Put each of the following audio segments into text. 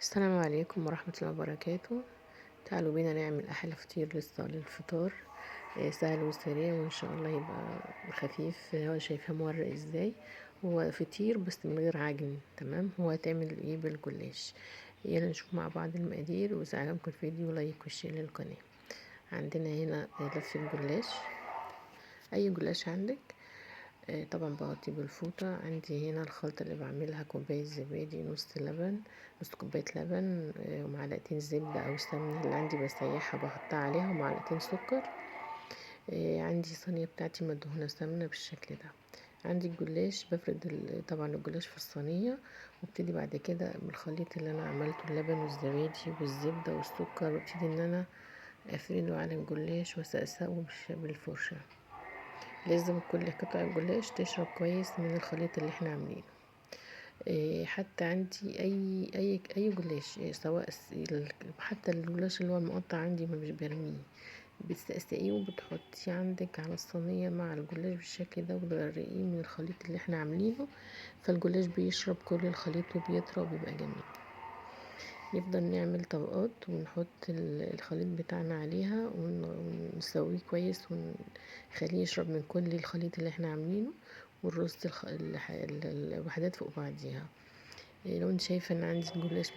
السلام عليكم ورحمة الله وبركاته. تعالوا بينا نعمل أحلى فطير للفطار. سهل وسريع وإن شاء الله يبقى خفيف. هو شايفاه مورق ازاي. هو فطير بس من غير عجن. تمام. هو هتعمل ايه بالجلاش؟ يلا نشوف مع بعض المقادير، وإذا عجبكم الفيديو لايك وشير للقناة. عندنا هنا لفة جلاش، أي جلاش عندك. طبعا بغطيه بالفوطة. عندي هنا الخلطة اللي بعملها: كوباية زبادي، نص كوباية لبن، ومعلقتين زبدة أو سمنة اللي عندي بسيحها بحطها عليها، ومعلقتين سكر. عندي صينية بتاعتي مدهونة سمنة بالشكل ده. عندي الجلاش بفرد طبعا الجلاش في الصينية، وابتدي بعد كده بالخليط اللي انا عملته، اللبن والزبادي والزبدة والسكر، وابتدي ان انا افرده على الجلاش واسقسقه بالفرشة. لازم كل قطع الجلاش تشرب كويس من الخليط اللي احنا عاملينه. حتى عندي اي جلاش، سواء حتى الجلاش اللي هو المقطع عندي ما مش برميه، بتسقسقيه وبتحطيه عندك على الصينية مع الجلاش بالشكل ده، وتغرقيه من الخليط اللي احنا عاملينه، فالجلاش بيشرب كل الخليط وبيطرى وبيبقى جميل. نفضل نعمل طبقات ونحط الخليط بتاعنا عليها ونسويه كويس، ونخليه يشرب من كل الخليط اللي احنا عاملينه، ونرص الوحدات فوق بعضيها. لو انت شايفه ان عندي الجلاش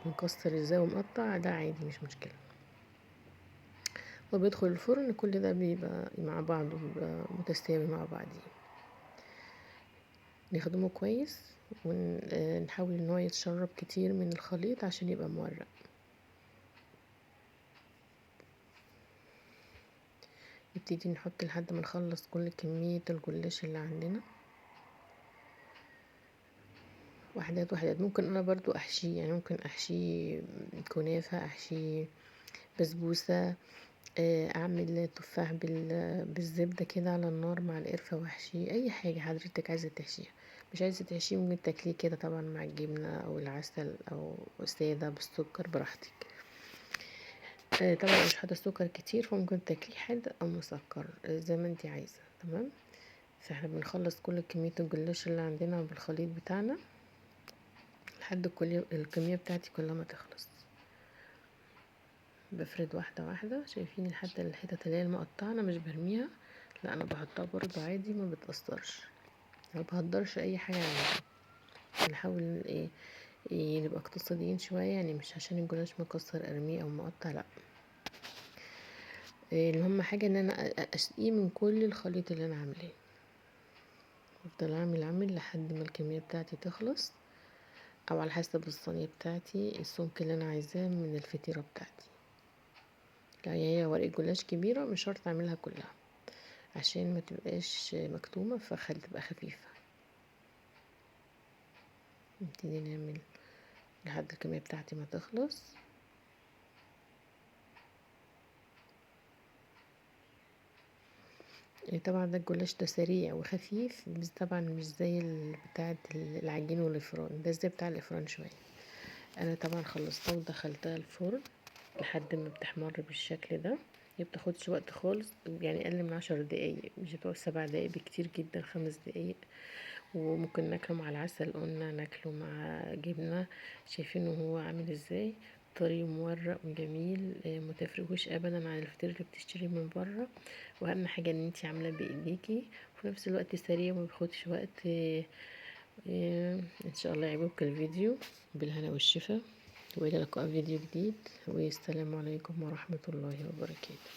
مكسر ازاي ومقطع، ده عادي مش مشكله. وبيدخل الفرن كل ده بيبقى مع بعضه، بيبقى متساوي مع بعضيه. نخدمه كويس ونحاول ان هو يتشرب كتير من الخليط عشان يبقى مورق. نبتدي نحط لحد ما نخلص كل كمية الجلاش اللي عندنا، وحدات وحدات. ممكن انا برضو احشيه، يعني ممكن احشيه كنافة، احشيه بسبوسة، اعمل تفاح بالزبدة كده على النار مع القرفة، واحشيه اي حاجة حضرتك عايزة تحشيها. مش عايزة تحشيه ممكن تاكليه كده طبعا مع الجبنة او العسل، او سادة بالسكر براحتك. طبعا مش حاطة سكر كتير، فممكن تاكليه حادق او مسكر زي ما انتي عايزة. تمام. فاحنا بنخلص كل كمية الجلاش اللي عندنا بالخليط بتاعنا لحد كل الكمية بتاعتي كلها ما تخلص. بفرد واحدة واحدة. شايفين لحد الحتت اللي هي المقطعة انا مش برميها، لا انا بحطها برضو عادي، ما بتأثرش، ما بهدرش اي حاجة عندي. نحاول نبقى اقتصاديين شوية، يعني مش عشان الجلاش مكسر ارميه او مقطع، لا. المهم حاجة ان انا اسقيه من كل الخليط اللي انا عاملاه. افضل اعمل لحد ما الكمية بتاعتي تخلص، او على حسب الصينية بتاعتي السمك اللي انا عايزاه من الفطيرة بتاعتي. لو هي ورقة جلاش كبيرة مش شرط اعملها كلها عشان ما تبقاش مكتومة، تبقى خفيفة. نبتدي نعمل لحد الكمية بتاعتي ما تخلص. طبعا ده الجلاش ده سريع وخفيف، بس طبعا مش زي بتاعة العجين والفران، ده زي بتاع الافران شوية. انا طبعا خلصتها ودخلتها الفرن لحد ما بتحمر بالشكل ده. هي بتاخدش وقت خالص، يعني اقل من 10 دقايق، مش بتقعد 7 دقايق بكتير جدا، 5 دقايق. وممكن ناكله مع العسل، قلنا ناكله مع جبنة. شايفينه هو عامل ازاي، طري ومورق وجميل. ما تفرقوش ابدا عن الفطير اللي بتشتريه من بره. واهم حاجه ان انتي عاملاه بايديكي، وفي نفس الوقت سريع وما بياخدش وقت. ان شاء الله يعجبك الفيديو. بالهنا والشفا، والى لقاء فيديو جديد، والسلام عليكم ورحمة الله وبركاته.